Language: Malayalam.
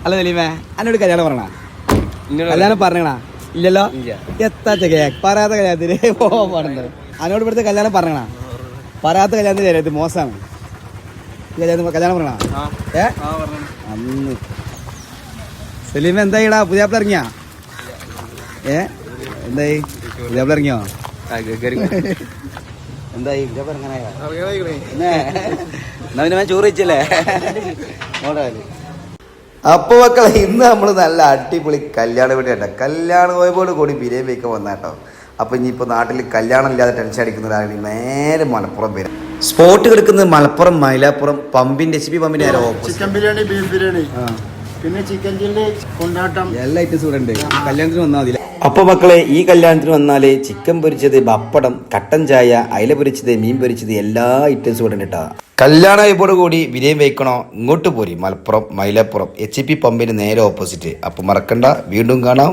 അല്ല സലീമേ എന്നോട് കല്യാണം പറഞ്ഞ കല്യാണം പറഞ്ഞാ ഇല്ലല്ലോ എത്താ ചെക്കേ പറയാത്ത കല്യാണത്തിന് പാടുന്നത് അതിനോട് ഇവിടുത്തെ കല്യാണം പറഞ്ഞാ പറയാത്ത കല്യാണത്തിന് മോശമാണ് കല്യാണം പറഞ്ഞാ അന്ന് സലീമ എന്തായിടാ പുതിയാപ്പിള ഇറങ്ങിയാ എന്തായി പുതിയാപ്പിള ഇറങ്ങിയോ എന്തായി ഞാൻ ചോറ് വെച്ചല്ലേ അപ്പൊ മക്കളെ ഇന്ന് നമ്മൾ നല്ല അടിപൊളി കല്യാണം വേണ്ടിയാട്ടോ കല്യാണ വൈബോട് കൂടി ബിരിയാണി വയ്ക്കാൻ വന്നാട്ടോ അപ്പൊ ഇനിയിപ്പോ നാട്ടിൽ കല്യാണം ഇല്ലാതെ ടെൻഷൻ അടിക്കുന്ന ഒരാളാണ് നേരെ മലപ്പുറം വരും സ്പോട്ട് കിടക്കുന്നത് മലപ്പുറം മൈലാപ്പുറം പമ്പിന്റെ എച്ച് പി പമ്പിന്റെ ചിക്കൻ ബിരിയാണി ബീഫ് ബിരിയാണി പിന്നെ ചിക്കൻ ചില്ലി കൊണ്ടാട്ടം എല്ലാ ഐറ്റംസും ഇവിടെ ഉണ്ട് കല്യാണത്തിന് വന്നാൽ മതി. അപ്പൊ മക്കളെ ഈ കല്യാണത്തിന് വന്നാല് ചിക്കൻ പൊരിച്ചത് പപ്പടം കട്ടൻ ചായ അയില പൊരിച്ചത് മീൻ പൊരിച്ചത് എല്ലാ ഐറ്റംസും ഇവിടെ ഉണ്ട് കേട്ടോ. കല്യാണ വൈബോട് കൂടി ബിരിയാണി വയ്ക്കണോ ഇങ്ങോട്ട് പോരി മലപ്പുറം മൈലാപ്പുറം എച്ച് പി പമ്പിന് നേരെ ഓപ്പോസിറ്റ്. അപ്പൊ മറക്കണ്ട, വീണ്ടും കാണാം.